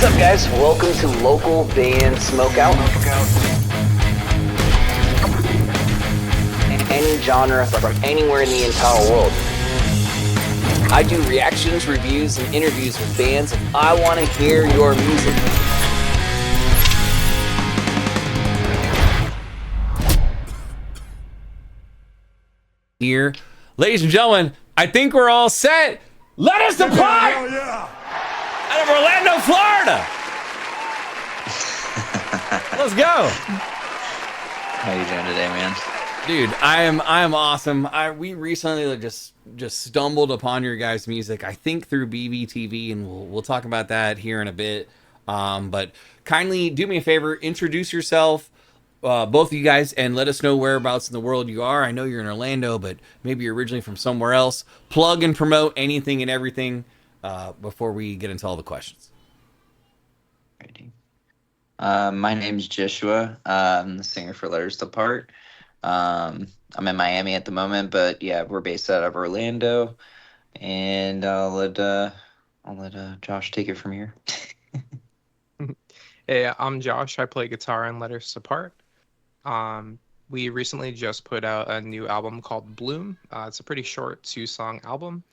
up, guys? Welcome to local band Smokeout. Any genre from anywhere in the entire world. I do reactions, reviews, and interviews with bands, and I want to hear your music. Here, ladies and gentlemen, I think we're all set. Let us depart out of Orlando, Florida. Let's go. How you doing today, man? Dude, I am awesome. We recently just stumbled upon your guys' music. I think through BBTV, and we'll talk about that here in a bit. But kindly do me a favor, introduce yourself, both of you guys, and let us know whereabouts in the world you are. I know you're in Orlando, but maybe you're originally from somewhere else. Plug and promote anything and everything before we get into all the questions. My name's Joshua. I'm the singer for Letters to Part. I'm in Miami at the moment, but yeah, we're based out of Orlando, and I'll let Josh take it from here. Hey, I'm Josh. I play guitar in Letters to Part. We recently just put out a new album called Bloom. It's a pretty short 2-song album.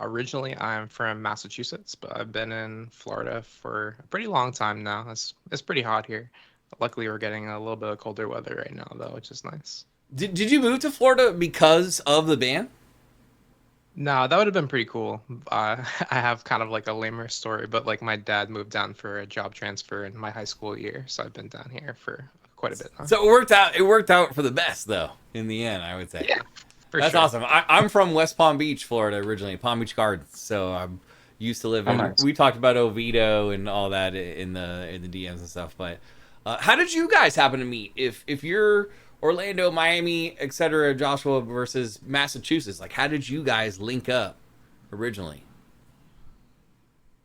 Originally, I'm from Massachusetts, but I've been in Florida for a pretty long time now. It's pretty hot here. Luckily, we're getting a little bit of colder weather right now, though, which is nice. Did you move to Florida because of the band? No, that would have been pretty cool. I have kind of like a lamer story, but like my dad moved down for a job transfer in my high school year, so I've been down here for quite a bit now. So it worked out for the best, though, in the end, I would say. Yeah, That's sure. awesome. I'm from West Palm Beach, Florida, originally, Palm Beach Gardens. So I'm used to living. Nice. We talked about Oviedo and all that in the DMs and stuff. But how did you guys happen to meet? If you're Orlando, Miami, etc., Joshua versus Massachusetts, like how did you guys link up originally?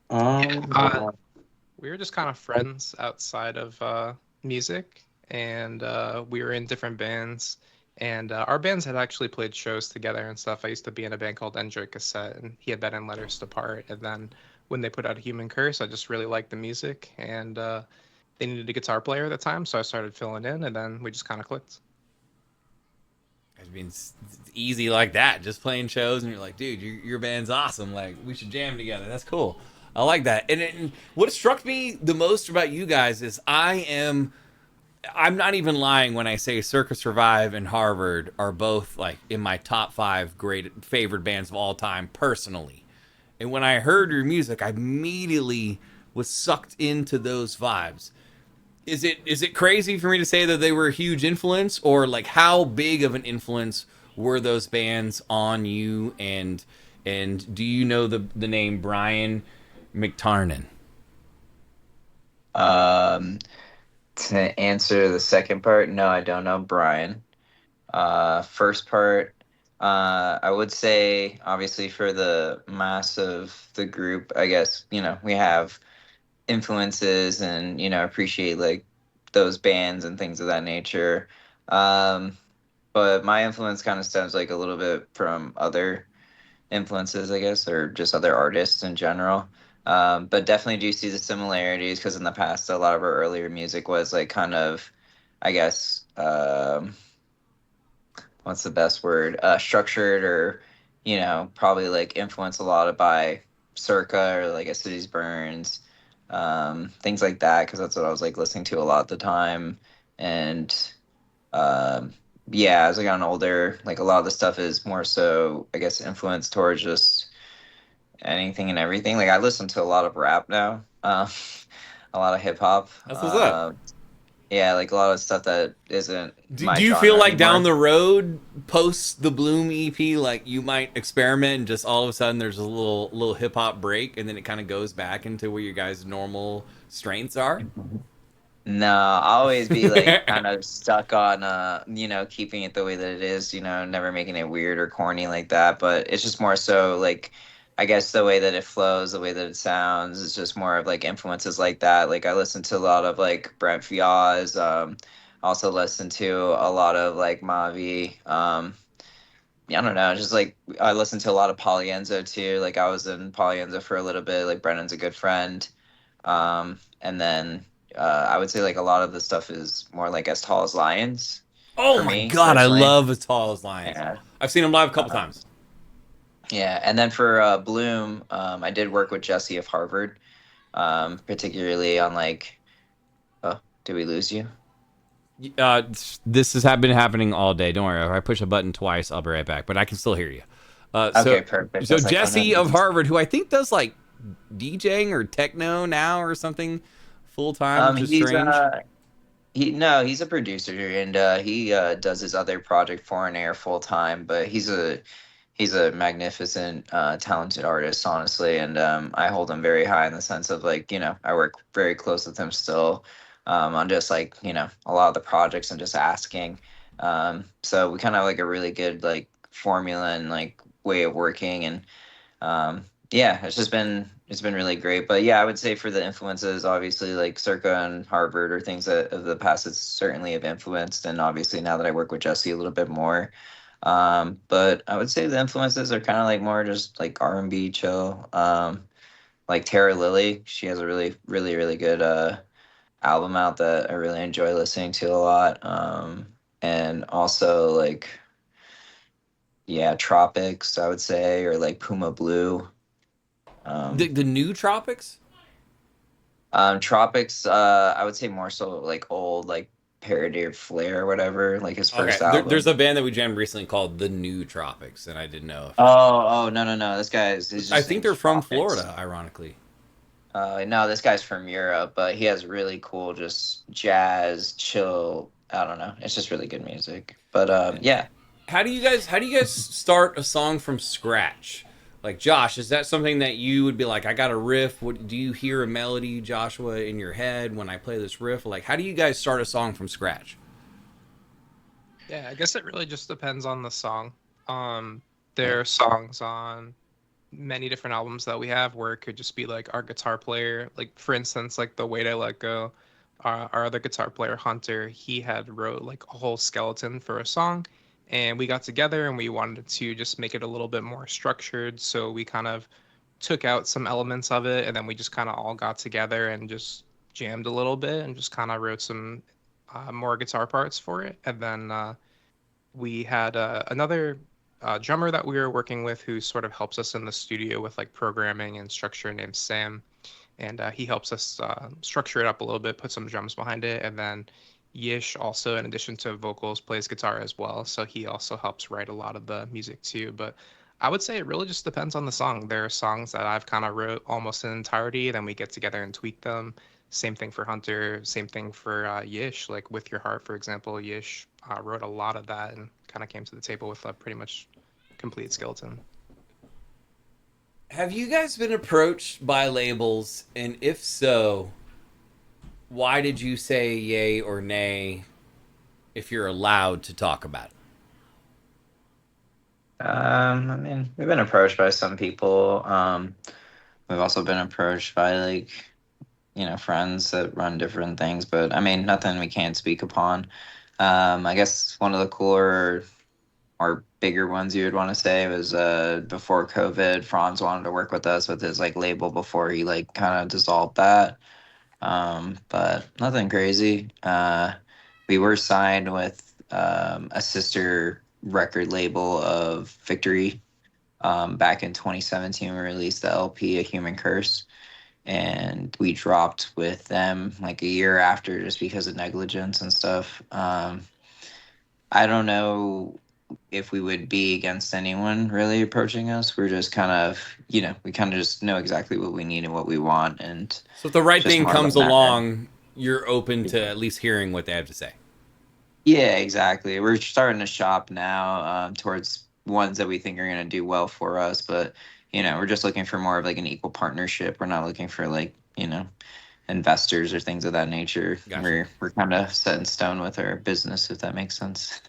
We were just kind of friends outside of music, and we were in different bands. And our bands had actually played shows together and stuff. I used to be in a band called Enjoy Cassette, and he had been in Letters to Part. And then when they put out Human Curse, I just really liked the music, and they needed a guitar player at the time, so I started filling in, and then we just kind of clicked. I mean, it's easy like that, just playing shows, and you're like, dude, your band's awesome. Like, we should jam together. That's cool. I like that. And what struck me the most about you guys is I'm not even lying when I say Circus Survive and Harvard are both like in my top 5 great favorite bands of all time personally. And when I heard your music, I immediately was sucked into those vibes. Is it crazy for me to say that they were a huge influence, or like how big of an influence were those bands on you? And do you know the name Brian McTarnan? To answer the second part, no, I don't know Brian. First part, I would say obviously for the mass of the group, I guess, we have influences and, appreciate like those bands and things of that nature. But my influence kind of stems like a little bit from other influences, I guess, or just other artists in general. But definitely do see the similarities because in the past, a lot of our earlier music was like kind of, I guess, what's the best word? Structured or, probably like influenced a lot by Circa or like A City's Burns, things like that, because that's what I was like listening to a lot at the time. And yeah, as I gotten older, like a lot of the stuff is more so, I guess, influenced towards just anything and everything. Like I listen to a lot of rap now, a lot of hip hop. That's what's up. Yeah, like a lot of stuff that isn't. Do you feel like down the road, post the Bloom EP, like you might experiment and just all of a sudden there's a little hip hop break, and then it kind of goes back into where your guys' normal strengths are? No, I'll always be like kind of stuck on keeping it the way that it is, never making it weird or corny like that. But it's just more so like, I guess the way that it flows, the way that it sounds is just more of like influences like that. Like I listen to a lot of like Brent Fiaz, also listen to a lot of like Mavi. Yeah, I don't know, just like I listen to a lot of Polyenzo too. Like I was in Polyenzo for a little bit. Like Brennan's a good friend. And then I would say like a lot of the stuff is more like As Tall as Lions Oh for my me god, I personally. love As Tall as Lions. Yeah. I've seen him live a couple Uh, times. yeah. And then for Bloom, I did work with Jesse of Harvard, particularly on like, oh, did we lose you? This has been happening all day. Don't worry. If I push a button twice, I'll be right back. But I can still hear you. Uh, so, Okay, perfect. I so was like, oh no, Jesse of Harvard, who I think does like DJing or techno now or something full time, which is he's strange. he's a producer and he does his other project Foreign Air full time, but he's a magnificent talented artist, honestly, and I hold him very high in the sense of like, I work very close with him still, on just like, a lot of the projects and just asking. So we kind of have like a really good like formula and like way of working, and yeah, it's been really great. But yeah, I would say for the influences, obviously like Circa and Harvard or things that of the past that certainly have influenced, and obviously now that I work with Jesse a little bit more. But I would say the influences are kind of like more just like R&B chill. Like Tara Lilly, she has a really, really, really good album out that I really enjoy listening to a lot. And also like, yeah, Tropics, I would say, or like Puma Blue. Um, The new Tropics. Tropics, I would say more so like old, like Parody of Flair or whatever, like his Okay, first there's album. a band that we jammed recently called the New Tropics, and I didn't know if Oh, no, no, no. This guy is his I just think name's they're from Tropics. Florida, ironically. No, this guy's from Europe, but he has really cool, just jazz, chill. I don't know. It's just really good music. But yeah. How do you guys start a song from scratch? Like Josh, is that something that you would be like, I got a riff? What do you hear a melody, Joshua, in your head when I play this riff? Like, how do you guys start a song from scratch? Yeah, I guess it really just depends on the song. There are songs on many different albums that we have where it could just be like our guitar player, like for instance, like The Weight I Let Go. Our other guitar player, Hunter, he had wrote like a whole skeleton for a song, and we got together and we wanted to just make it a little bit more structured. So we kind of took out some elements of it, and then we just kind of all got together and just jammed a little bit and just kind of wrote some more guitar parts for it. And then we had another drummer that we were working with who sort of helps us in the studio with like programming and structure named Sam. And he helps us structure it up a little bit, put some drums behind it. And then Yish also, in addition to vocals, plays guitar as well. So he also helps write a lot of the music too. But I would say it really just depends on the song. There are songs that I've kind of wrote almost in entirety, then we get together and tweak them. Same thing for Hunter, same thing for Yish. Like With Your Heart, for example, Yish wrote a lot of that and kind of came to the table with a pretty much complete skeleton. Have you guys been approached by labels? And if so, why did you say yay or nay if you're allowed to talk about it? I mean, we've been approached by some people. We've also been approached by like, friends that run different things, but I mean, nothing we can't speak upon. I guess one of the cooler or bigger ones you would want to say was before COVID, Franz wanted to work with us with his like label before he like kind of dissolved that. But nothing crazy. We were signed with a sister record label of Victory. Back in 2017, we released the LP A Human Curse, and we dropped with them like a year after just because of negligence and stuff. I don't know if we would be against anyone really approaching us. We're just kind of, we kind of just know exactly what we need and what we want, and So if the right just thing more of a comes matter. along, you're open to at least hearing what they have to say. Yeah, exactly. We're starting to shop now towards ones that we think are going to do well for us, but we're just looking for more of like an equal partnership. We're not looking for like, investors or things of that nature. Gotcha. We're kind of set in stone with our business, if that makes sense.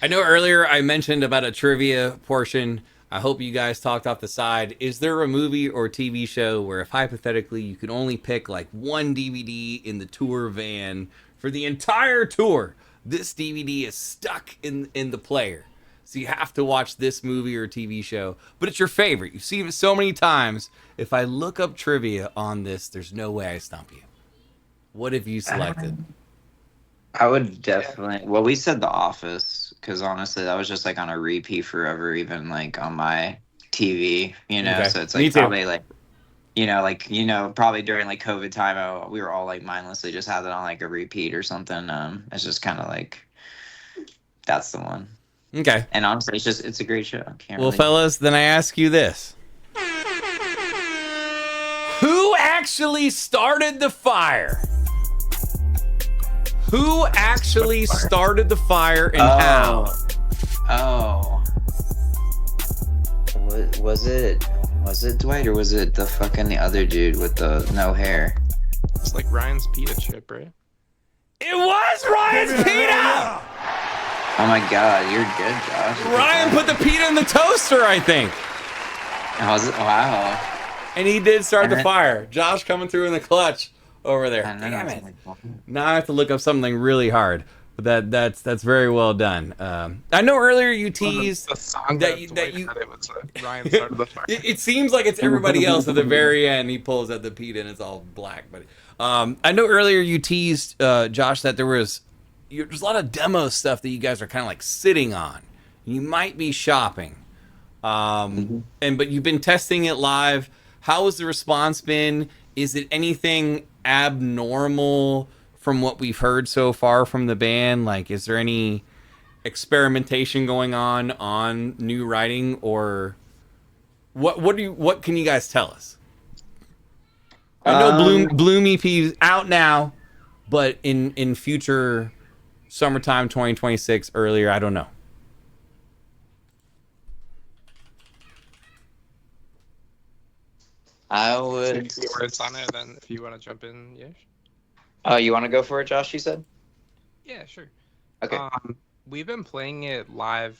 I know earlier I mentioned about a trivia portion. I hope you guys talked off the side. Is there a movie or TV show where if hypothetically you could only pick like one DVD in the tour van for the entire tour, this DVD is stuck in the player? so you have to watch this movie or TV show, but it's your favorite. You've seen it so many times. If I look up trivia on this, there's no way I stump you. What have you selected? I would definitely. Well, we said The Office because honestly, that was just like on a repeat forever, even like on my TV. Okay. So it's Me like too. probably like, probably during like COVID time, we were all like mindlessly just had it on like a repeat or something. It's just kind of like that's the one. Okay. And honestly, it's a great show. Well, fellas, then I ask you this: who actually started the fire? Who actually started the fire and how? Oh. Was it Dwight or was it the other dude with the no hair? It's like Ryan's pita chip, right? It was Ryan's pita! Oh my god, you're good, Josh. Ryan put the pita in the toaster, I think. Was it? Wow. And he did start the fire. Josh coming through in the clutch over there. Damn it. Now I have to look up something really hard. But that's very well done. I know earlier you teased the song that Ryan started the fire. It seems like it's everybody else at the very end. He pulls out the pita and it's all black. But I know earlier you teased, Josh, that there's a lot of demo stuff that you guys are kind of like sitting on. You might be shopping, but you've been testing it live. How has the response been? Is it anything abnormal from what we've heard so far from the band? Like, is there any experimentation going on new writing, or what can you guys tell us? I know Bloom EP is out now, but in future summertime 2026 earlier, I don't know. I would. Words on it, then if you want to jump in, Yash. Oh, you want to go for it, Josh? You said. Yeah, sure. Okay. We've been playing it live,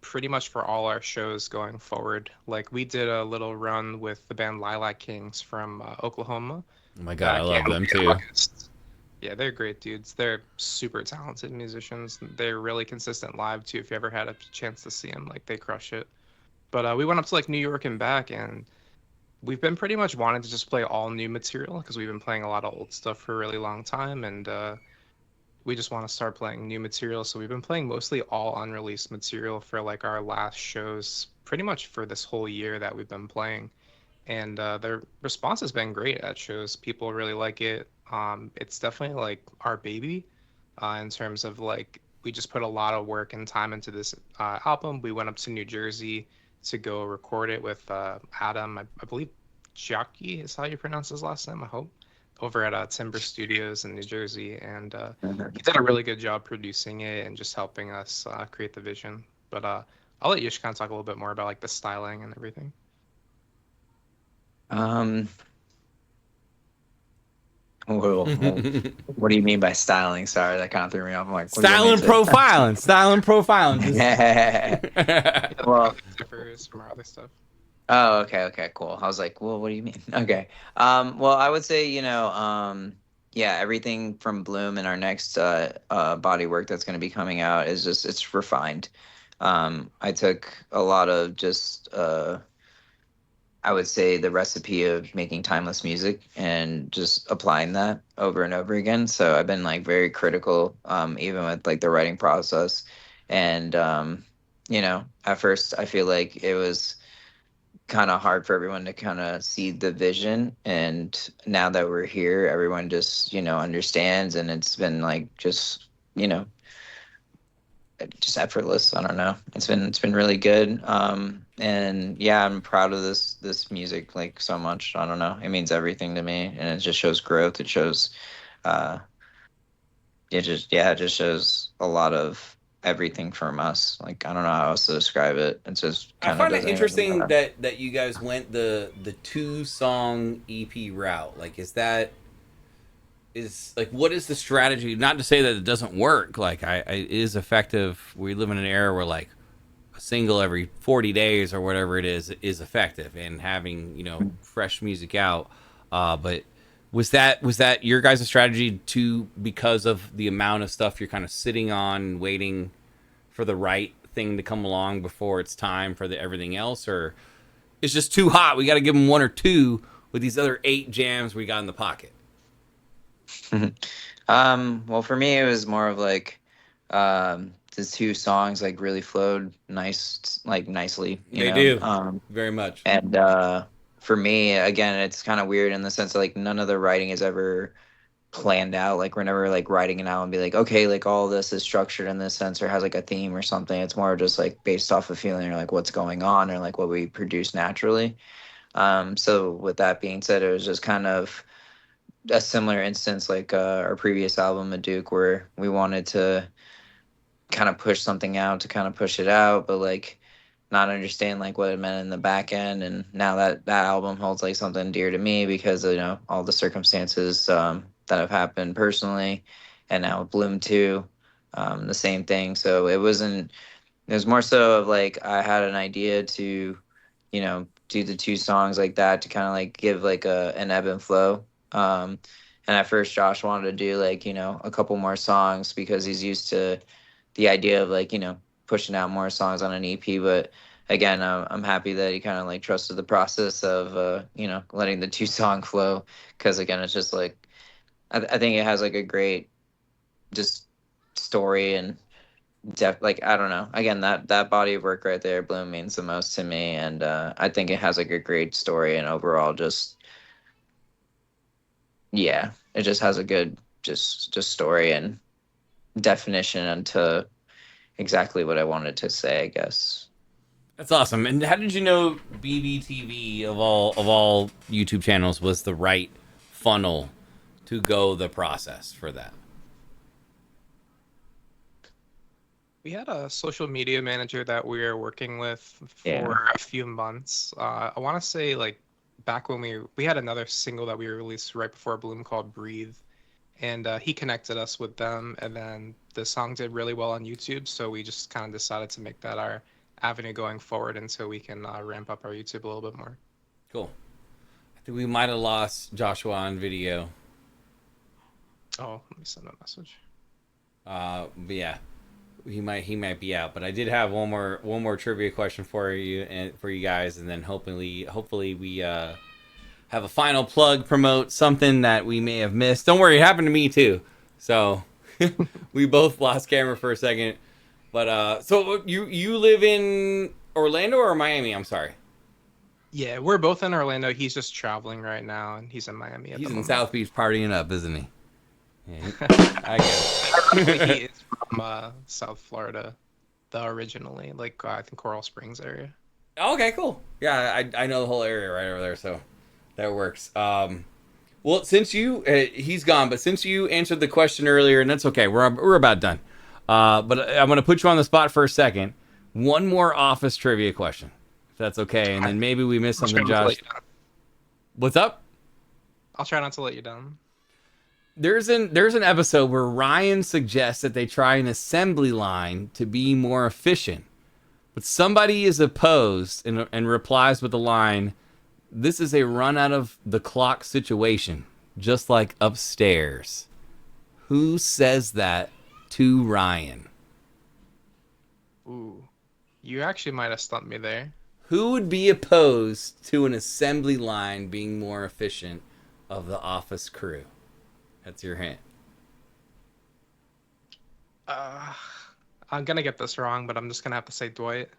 pretty much for all our shows going forward. Like we did a little run with the band Lilac Kings from Oklahoma. Oh my god, I love them too. Yeah, they're great dudes. They're super talented musicians. They're really consistent live too. If you ever had a chance to see them, like they crush it. But we went up to like New York and back, and we've been pretty much wanting to just play all new material because we've been playing a lot of old stuff for a really long time, and we just want to start playing new material. So we've been playing mostly all unreleased material for like our last shows, pretty much for this whole year that we've been playing. And the response has been great at shows. People really like it. It's definitely like our baby in terms of like we just put a lot of work and time into this album. We went up to New Jersey to go record it with Adam. I believe Jockey is how you pronounce his last name, I hope, over at Timber Studios in New Jersey. And he did a really good job producing it and just helping us create the vision. But I'll let Yish kind of talk a little bit more about like the styling and everything. What do you mean by styling? Sorry, that kind of threw me off. I'm like, Styling profiling. Well, Differs from our other stuff. Oh, okay, cool. I was like, well, what do you mean? Okay. Well, I would say, yeah, everything from Bloom and our next body work that's going to be coming out is just, it's refined. I took a lot of just, I would say the recipe of making timeless music and just applying that over and over again. So I've been like very critical, even with like the writing process. And, at first I feel like it was kind of hard for everyone to kind of see the vision. And now that we're here, everyone just, understands. And it's been like, just effortless. I don't know. It's been really good. And yeah, I'm proud of this music like so much. I don't know. It means everything to me, and it just shows growth. It shows, it just shows a lot of everything from us. Like I don't know how else to describe it. It's just kind of. I find it interesting that you guys went the 2-song EP route. Like, what is the strategy? Not to say that it doesn't work. Like, it is effective. We live in an era where like a single every 40 days or whatever it is effective, and having fresh music out. But was that your guys' strategy too, because of the amount of stuff you're kind of sitting on and waiting for the right thing to come along before it's time for everything else, or it's just too hot? We got to give them 1 or 2 with these other 8 jams we got in the pocket. Well, for me, it was more of like the 2 songs like really flowed nicely. They do very much. And for me, again, it's kind of weird in the sense that like none of the writing is ever planned out. Like we're never like writing it out and be like, okay, like all this is structured in this sense or has like a theme or something. It's more just like based off a feeling or like what's going on or like what we produce naturally. So with that being said, it was just kind of a similar instance like our previous album, A Duke, where we wanted to kind of push something out to kind of push it out, but like not understand like what it meant in the back end. And now that album holds like something dear to me because you know all the circumstances that have happened personally, and now with Bloom 2, the same thing. So it wasn't. It was more so of like I had an idea to, you know, do the 2 songs like that to kind of like give like an ebb and flow. And at first, Josh wanted to do like, you know, a couple more songs because he's used to the idea of like, you know, pushing out more songs on an EP. But again, I'm happy that he kind of like trusted the process of, you know, letting the 2-song flow. Because again, it's just like, I think it has like a great just story and like, I don't know. Again, that body of work right there, Bloom, means the most to me. And I think it has like a great story and overall just, yeah, it just has a good just story and definition into exactly what I wanted to say, I guess. That's awesome. And how did you know BBTV of all YouTube channels was the right funnel to go the process for that? We had a social media manager that we were working with for a few months. I want to say like back when we had another single that we released right before Bloom called Breathe, and he connected us with them, and then the song did really well on YouTube, so we just kind of decided to make that our avenue going forward until we can ramp up our YouTube a little bit more. Cool. I think we might have lost Joshua on video. Oh, let me send a message. But yeah, he might be out. But I did have one more trivia question for you and for you guys, and then hopefully we have a final plug, promote something that we may have missed. Don't worry, it happened to me too. So we both lost camera for a second. But so you live in Orlando or Miami? I'm sorry. Yeah, we're both in Orlando. He's just traveling right now, and he's in Miami. He's in South Beach partying up, isn't he? Yeah, I get it. He is from South Florida, though, originally, like I think Coral Springs area. Okay, cool. Yeah, I know the whole area right over there, so that works. Well, since he's gone, but since you answered the question earlier, and that's okay, we're about done. But I'm gonna put you on the spot for a second. One more office trivia question, if that's okay, and then maybe we missed something, Josh. What's up? I'll try not to let you down. There's an episode where Ryan suggests that they try an assembly line to be more efficient, but somebody is opposed and replies with the line, "This is a run out of the clock situation, just like upstairs." Who says that to Ryan? Ooh, you actually might have stumped me there. Who would be opposed to an assembly line being more efficient of the office crew? That's your hint. I'm gonna get this wrong, but I'm just gonna have to say Dwight.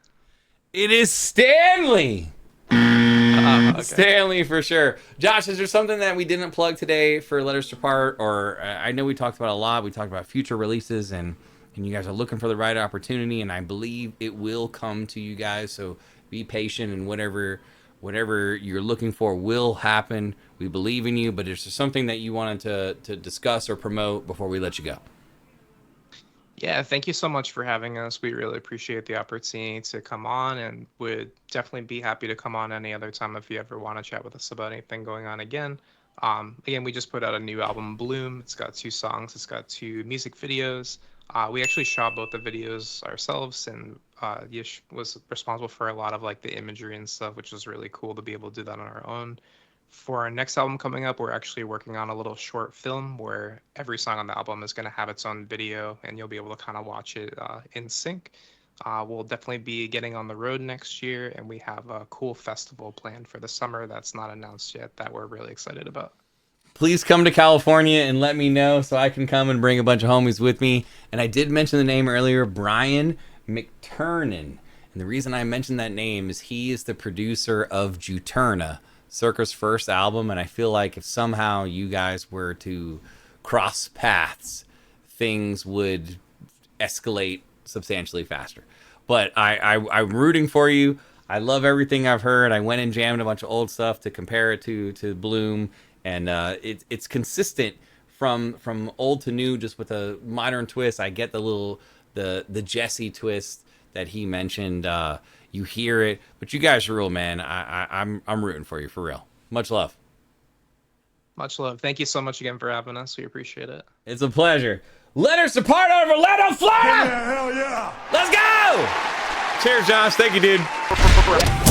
It is Stanley. Okay. Stanley for sure. Josh, is there something that we didn't plug today for Letters to Part? Or I know we talked about a lot. We talked about future releases, and you guys are looking for the right opportunity, and I believe it will come to you guys. So be patient, and whatever you're looking for will happen. We believe in you, but is there something that you wanted to discuss or promote before we let you go? Yeah, thank you so much for having us. We really appreciate the opportunity to come on, and would definitely be happy to come on any other time if you ever want to chat with us about anything going on again. Again, we just put out a new album, Bloom. It's got 2 songs. It's got 2 music videos. We actually shot both the videos ourselves, and Yish was responsible for a lot of like the imagery and stuff, which was really cool to be able to do that on our own. For our next album coming up, we're actually working on a little short film where every song on the album is going to have its own video, and you'll be able to kind of watch it in sync. We'll definitely be getting on the road next year, and we have a cool festival planned for the summer that's not announced yet that we're really excited about. Please come to California and let me know so I can come and bring a bunch of homies with me. And I did mention the name earlier, Brian McTurnan. And the reason I mentioned that name is he is the producer of Juturna, Circa's first album. And I feel like if somehow you guys were to cross paths, things would escalate substantially faster. But I'm rooting for you. I love everything I've heard. I went and jammed a bunch of old stuff to compare it to Bloom. And it's consistent from old to new, just with a modern twist. I get the Jesse twist that he mentioned. You hear it, but you guys rule, man. I'm rooting for you for real. Much love. Much love. Thank you so much again for having us. We appreciate it. It's a pleasure. Leonard's depart out of Orlando, Florida. Yeah, hell yeah. Let's go. Cheers, Josh. Thank you, dude.